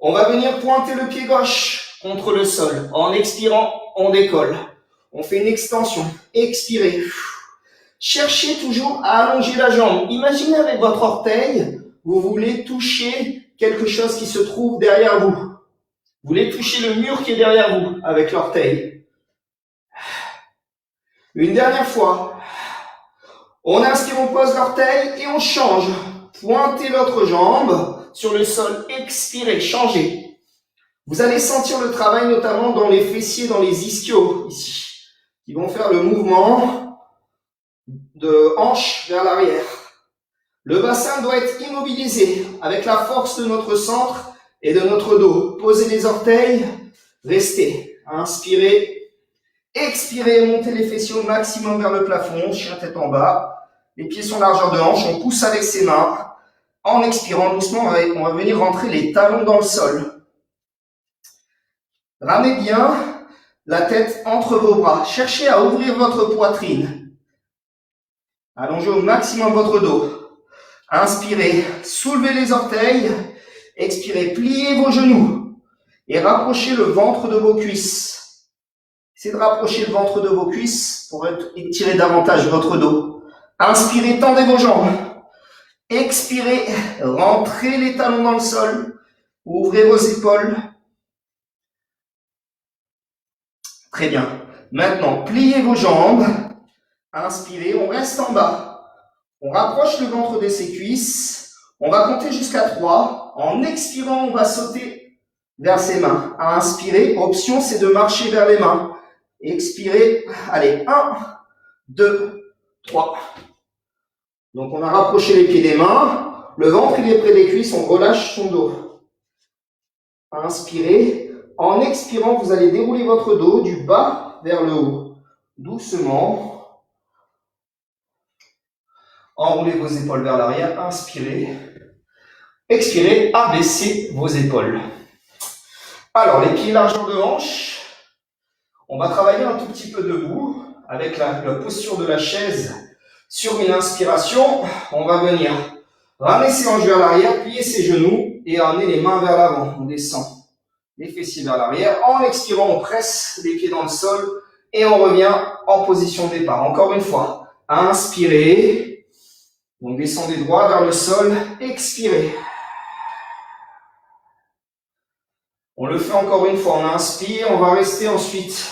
on va venir pointer le pied gauche contre le sol. En expirant, on décolle. On fait une extension. Expirez. Cherchez toujours à allonger la jambe. Imaginez avec votre orteil, vous voulez toucher quelque chose qui se trouve derrière vous. Vous voulez toucher le mur qui est derrière vous avec l'orteil. Une dernière fois. On inspire, on pose l'orteil et on change. Pointez l'autre jambe sur le sol. Expirez, changez. Vous allez sentir le travail notamment dans les fessiers, dans les ischios, ici, qui vont faire le mouvement de hanche vers l'arrière. Le bassin doit être immobilisé avec la force de notre centre et de notre dos. Posez les orteils, restez. Inspirez, expirez, montez les fessiers au maximum vers le plafond, chien tête en bas. Les pieds sont largeur de hanche, on pousse avec ses mains. En expirant doucement, on va venir rentrer les talons dans le sol. Ramenez bien la tête entre vos bras. Cherchez à ouvrir votre poitrine. Allongez au maximum votre dos. Inspirez, soulevez les orteils. Expirez, pliez vos genoux. Et rapprochez le ventre de vos cuisses. Essayez de rapprocher le ventre de vos cuisses pour étirer davantage votre dos. Inspirez, tendez vos jambes. Expirez, rentrez les talons dans le sol. Ouvrez vos épaules. Très bien. Maintenant, pliez vos jambes. Inspirez, on reste en bas. On rapproche le ventre de ses cuisses. On va compter jusqu'à 3. En expirant, on va sauter vers ses mains. Inspirez, option, c'est de marcher vers les mains. Expirez, allez, 1, 2, 3. Donc, on a rapproché les pieds des mains. Le ventre, il est près des cuisses, on relâche son dos. Inspirez. En expirant, vous allez dérouler votre dos du bas vers le haut. Doucement. Enroulez vos épaules vers l'arrière. Inspirez. Expirez, abaissez vos épaules. Alors, les pieds largeur de hanche. On va travailler un tout petit peu debout avec la posture de la chaise. Sur une inspiration, on va venir ramener ses hanches vers l'arrière, plier ses genoux et ramener les mains vers l'avant. On descend les fessiers vers l'arrière. En expirant, on presse les pieds dans le sol et on revient en position de départ. Encore une fois, inspirez. Donc descendez droit vers le sol, expirez. On le fait encore une fois, on inspire, on va rester ensuite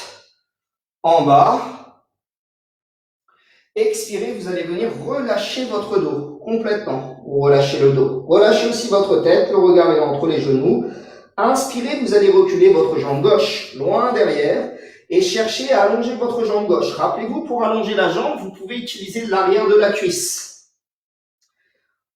en bas. Expirez, vous allez venir relâcher votre dos complètement. Relâchez le dos. Relâchez aussi votre tête, le regard est entre les genoux. Inspirez, vous allez reculer votre jambe gauche loin derrière et cherchez à allonger votre jambe gauche. Rappelez-vous, pour allonger la jambe, vous pouvez utiliser l'arrière de la cuisse.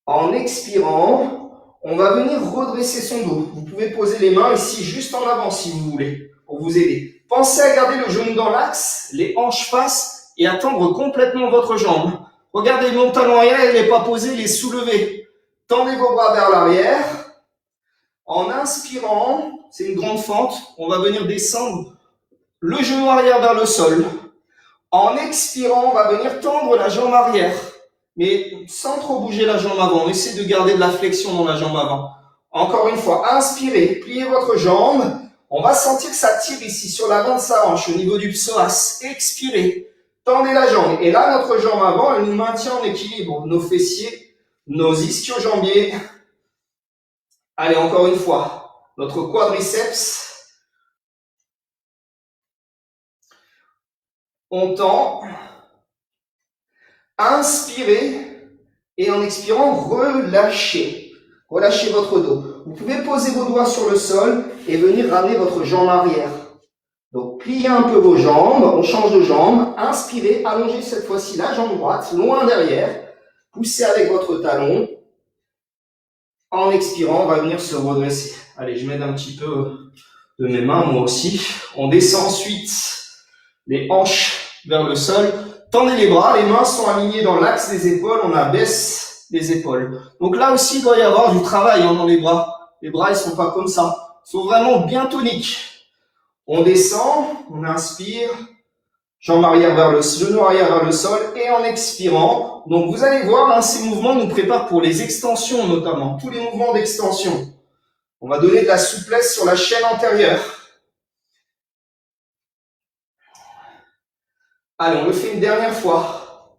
En expirant, on va venir redresser son dos. Vous pouvez poser les mains ici juste en avant si vous voulez, pour vous aider. Pensez à garder le genou dans l'axe, les hanches face et à tendre complètement votre jambe. Regardez mon talon arrière, il n'est pas posé, il est soulevé. Tendez vos bras vers l'arrière. En inspirant, c'est une grande fente, on va venir descendre le genou arrière vers le sol. En expirant, on va venir tendre la jambe arrière, mais sans trop bouger la jambe avant. Essayez de garder de la flexion dans la jambe avant. Encore une fois, inspirez, pliez votre jambe. On va sentir que ça tire ici sur l'avant de sa hanche, au niveau du psoas. Expirez, tendez la jambe. Et là, notre jambe avant, elle nous maintient en équilibre. Nos fessiers, nos ischio-jambiers. Allez, encore une fois, notre quadriceps. On tend. Inspirez et en expirant, relâchez. Relâchez votre dos. Vous pouvez poser vos doigts sur le sol et venir ramener votre jambe arrière. Donc, pliez un peu vos jambes. On change de jambe. Inspirez, allongez cette fois-ci la jambe droite, loin derrière. Poussez avec votre talon. En expirant, on va venir se redresser. Allez, je m'aide un petit peu de mes mains, moi aussi. On descend ensuite les hanches vers le sol. Tendez les bras, les mains sont alignées dans l'axe des épaules, on abaisse les épaules. Donc là aussi, il doit y avoir du travail dans les bras. Les bras, ils sont pas comme ça. Ils sont vraiment bien toniques. On descend, on inspire, jambe arrière vers le genou arrière vers le sol, et en expirant, donc vous allez voir, ces mouvements nous préparent pour les extensions notamment, tous les mouvements d'extension. On va donner de la souplesse sur la chaîne antérieure. Allez, on le fait une dernière fois.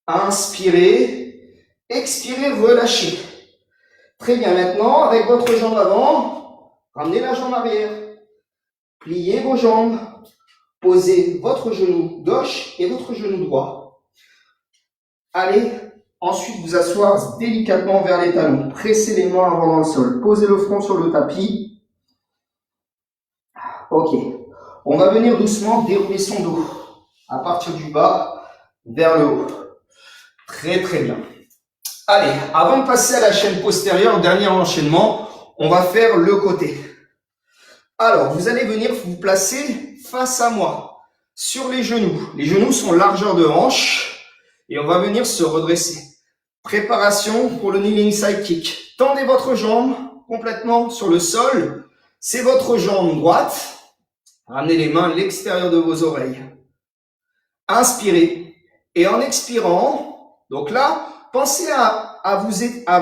Inspirez, expirez, relâchez. Très bien, maintenant, avec votre jambe avant, ramenez la jambe arrière. Pliez vos jambes. Posez votre genou gauche et votre genou droit. Allez, ensuite vous asseoir délicatement vers les talons. Pressez les mains avant dans le sol. Posez le front sur le tapis. Ok. On va venir doucement dérouler son dos. À partir du bas, vers le haut. Très très bien. Allez, avant de passer à la chaîne postérieure, dernier enchaînement, on va faire le côté. Alors, vous allez venir vous placer face à moi, sur les genoux. Les genoux sont largeur de hanche et on va venir se redresser. Préparation pour le kneeling side kick. Tendez votre jambe complètement sur le sol. C'est votre jambe droite. Ramenez les mains à l'extérieur de vos oreilles. Inspirez. Et en expirant, donc là, pensez à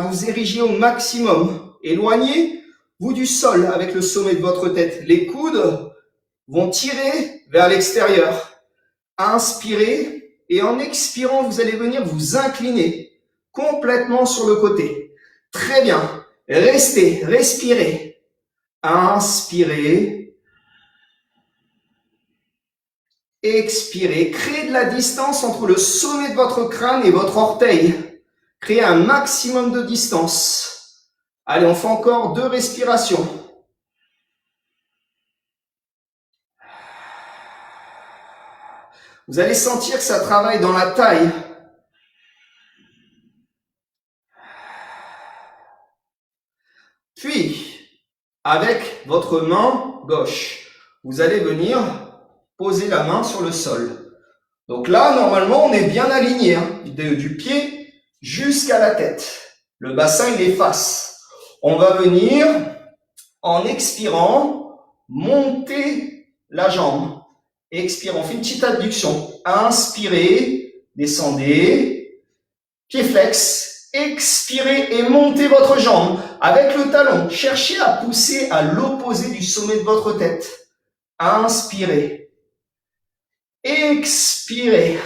vous ériger au maximum. Éloignez-vous du sol avec le sommet de votre tête. Les coudes vont tirer vers l'extérieur. Inspirez. Et en expirant, vous allez venir vous incliner complètement sur le côté. Très bien. Restez, respirez. Inspirez. Expirez. Créez de la distance entre le sommet de votre crâne et votre orteil. Créez un maximum de distance. Allez, on fait encore 2 respirations. Vous allez sentir que ça travaille dans la taille. Puis, avec votre main gauche, vous allez venir poser la main sur le sol. Donc là, normalement, on est bien aligné, hein, du pied jusqu'à la tête. Le bassin, il efface. On va venir, en expirant, monter la jambe. Expirez, on fait une petite adduction. Inspirez, descendez, pied flex, expirez et montez votre jambe. Avec le talon, cherchez à pousser à l'opposé du sommet de votre tête. Inspirez. Expirez.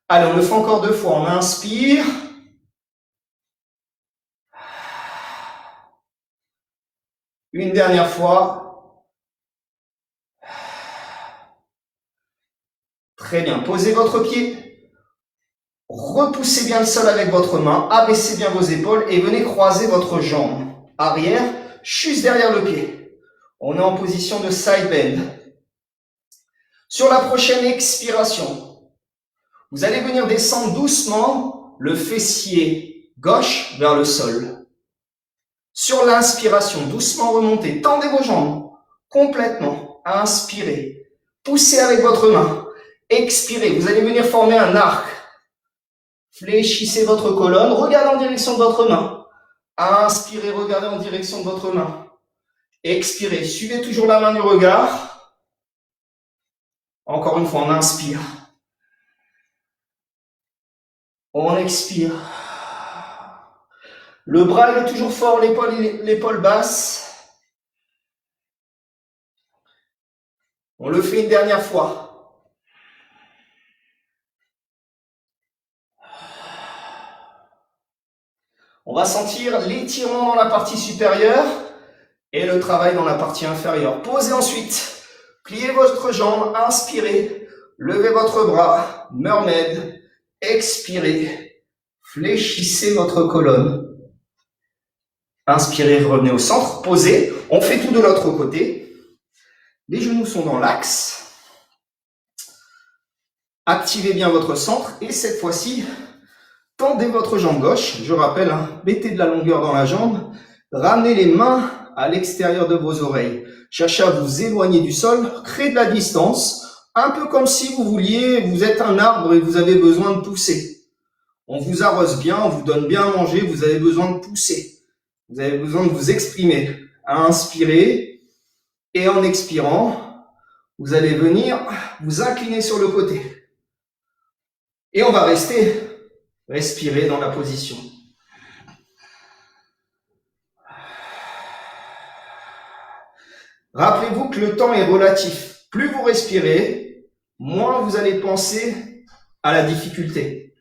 Allez, on le fait encore 2 fois. On inspire. Une dernière fois. Très bien. Posez votre pied. Repoussez bien le sol avec votre main. Abaissez bien vos épaules et venez croiser votre jambe arrière juste derrière le pied. On est en position de side bend. Sur la prochaine expiration, vous allez venir descendre doucement le fessier gauche vers le sol. Sur l'inspiration, doucement remontez, tendez vos jambes complètement. Inspirez, poussez avec votre main. Expirez, vous allez venir former un arc. Fléchissez votre colonne, regardez en direction de votre main. Inspirez, regardez en direction de votre main. Expirez, suivez toujours la main du regard. Encore une fois, on inspire. On expire. Le bras il est toujours fort, l'épaule basse. On le fait une dernière fois. On va sentir l'étirement dans la partie supérieure et le travail dans la partie inférieure. Posez ensuite. Pliez votre jambe, inspirez, levez votre bras, mermaid, expirez, fléchissez votre colonne. Inspirez, revenez au centre, posez, on fait tout de l'autre côté. Les genoux sont dans l'axe. Activez bien votre centre et cette fois-ci, tendez votre jambe gauche. Je rappelle, mettez de la longueur dans la jambe, ramenez les mains à l'extérieur de vos oreilles. Cherchez à vous éloigner du sol, créez de la distance, un peu comme si vous êtes un arbre et vous avez besoin de pousser. On vous arrose bien, on vous donne bien à manger, vous avez besoin de pousser. Vous avez besoin de vous exprimer. Inspirez et en expirant, vous allez venir vous incliner sur le côté. Et on va respirer dans la position. Rappelez-vous que le temps est relatif. Plus vous respirez, moins vous allez penser à la difficulté.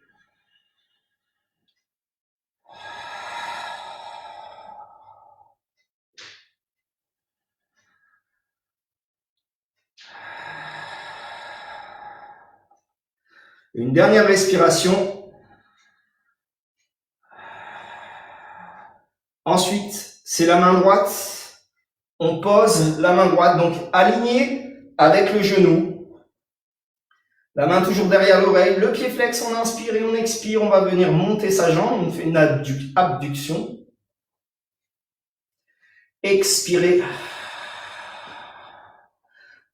Une dernière respiration. Ensuite, c'est la main droite. On pose la main droite, donc alignée avec le genou. La main toujours derrière l'oreille. Le pied flex, on inspire et on expire. On va venir monter sa jambe. On fait une abduction. Expirez.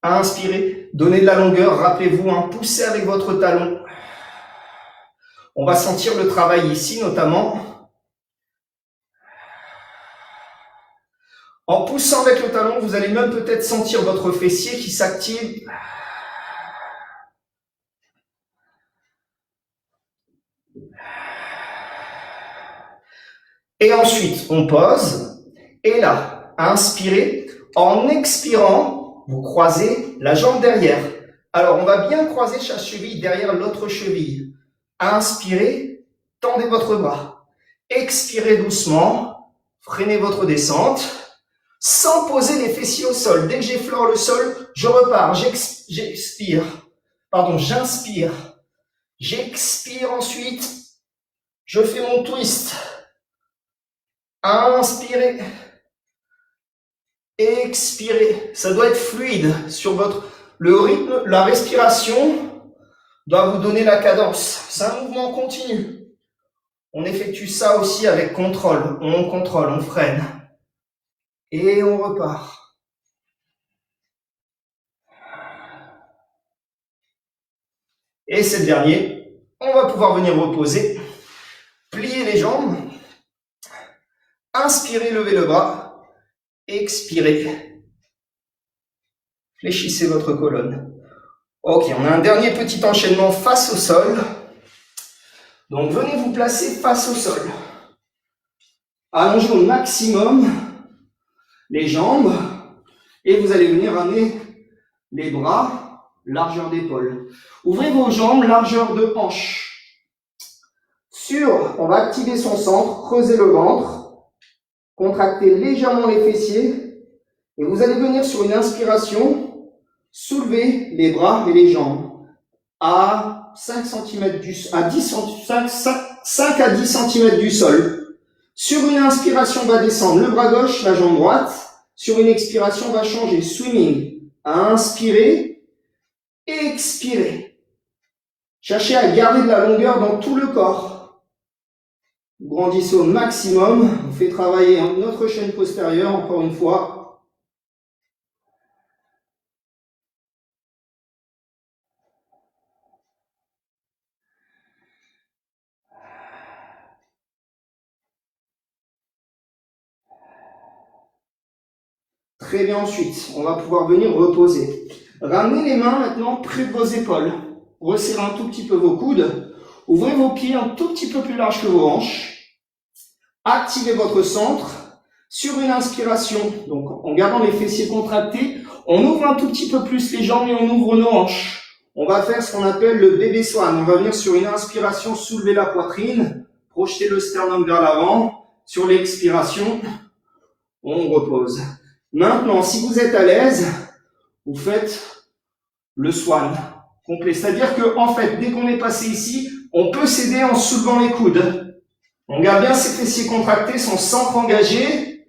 Inspirez. Donnez de la longueur. Rappelez-vous, poussez avec votre talon. On va sentir le travail ici, notamment. En poussant avec le talon, vous allez même peut-être sentir votre fessier qui s'active. Et ensuite, on pose. Et là, inspirez. En expirant, vous croisez la jambe derrière. Alors, on va bien croiser chaque cheville derrière l'autre cheville. Inspirez, tendez votre bras. Expirez doucement, freinez votre descente. Sans poser les fessiers au sol. Dès que j'effleure le sol, je repars. J'inspire. J'expire ensuite. Je fais mon twist. Inspirez. Expirez. Ça doit être fluide sur le rythme. La respiration doit vous donner la cadence. C'est un mouvement continu. On effectue ça aussi avec contrôle. On contrôle, on freine. Et on repart. Et c'est le dernier. On va pouvoir venir reposer. Plier les jambes. Inspirez, levez le bras. Expirez. Fléchissez votre colonne. Ok, on a un dernier petit enchaînement face au sol. Donc venez vous placer face au sol. Allongez au maximum les jambes et vous allez venir amener les bras, largeur d'épaule. Ouvrez vos jambes, largeur de hanche. On va activer son centre, creuser le ventre, contracter légèrement les fessiers et vous allez venir sur une inspiration, soulever les bras et les jambes à 5 à 10 cm du sol. Sur une inspiration, on va descendre le bras gauche, la jambe droite. Sur une expiration, on va changer. Swimming. Inspirez. Expirez. Cherchez à garder de la longueur dans tout le corps. Vous grandissez au maximum. Vous faites travailler notre chaîne postérieure, encore une fois. Très bien, ensuite, on va pouvoir venir reposer. Ramenez les mains maintenant près de vos épaules. Resserrez un tout petit peu vos coudes. Ouvrez vos pieds un tout petit peu plus large que vos hanches. Activez votre centre. Sur une inspiration, donc en gardant les fessiers contractés, on ouvre un tout petit peu plus les jambes et on ouvre nos hanches. On va faire ce qu'on appelle le bébé swan. On va venir sur une inspiration, soulever la poitrine, projeter le sternum vers l'avant. Sur l'expiration, on repose. Maintenant, si vous êtes à l'aise, vous faites le swan complet. C'est-à-dire que, en fait, dès qu'on est passé ici, on peut s'aider en soulevant les coudes. On garde bien ses fessiers contractés, son centre engagé.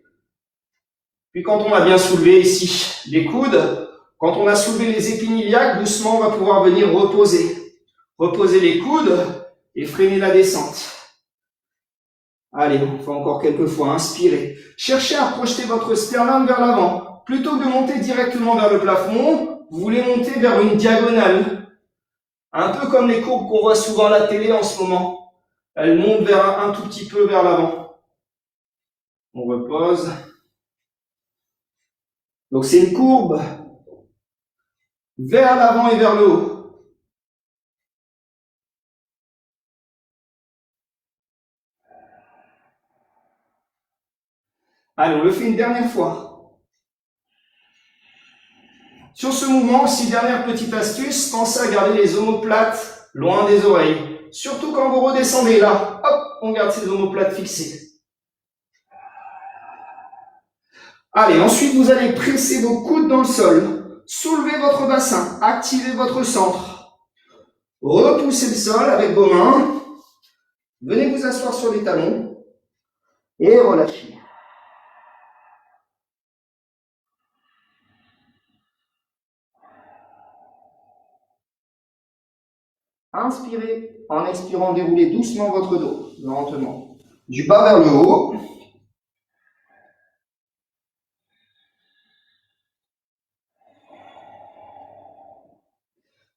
Puis quand on a bien soulevé ici les coudes, quand on a soulevé les épines iliaques, doucement, on va pouvoir venir reposer. Reposer les coudes et freiner la descente. Allez, on fait encore quelques fois. Inspirez. Cherchez à projeter votre sternum vers l'avant. Plutôt que de monter directement vers le plafond, vous voulez monter vers une diagonale. Un peu comme les courbes qu'on voit souvent à la télé en ce moment. Elles montent vers un tout petit peu vers l'avant. On repose. Donc c'est une courbe vers l'avant et vers le haut. Allez, on le fait une dernière fois. Sur ce mouvement, aussi, dernière petite astuce, pensez à garder les omoplates loin des oreilles. Surtout quand vous redescendez là, hop, on garde ces omoplates fixées. Allez, ensuite vous allez presser vos coudes dans le sol. Soulevez votre bassin, activez votre centre. Repoussez le sol avec vos mains. Venez vous asseoir sur les talons et relâchez. Inspirez, en expirant, déroulez doucement votre dos, lentement. Du bas vers le haut.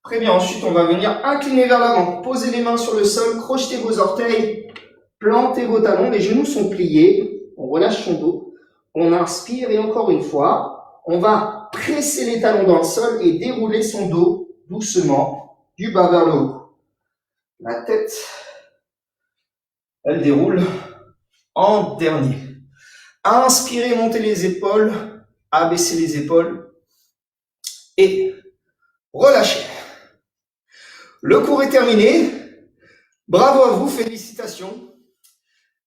Très bien, ensuite on va venir incliner vers l'avant. Posez les mains sur le sol, crochetez vos orteils, plantez vos talons, les genoux sont pliés. On relâche son dos. On inspire et encore une fois, on va presser les talons dans le sol et dérouler son dos doucement, du bas vers le haut. La tête, elle déroule en dernier. Inspirez, montez les épaules, abaissez les épaules et relâchez. Le cours est terminé. Bravo à vous, félicitations.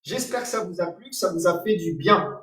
J'espère que ça vous a plu, que ça vous a fait du bien.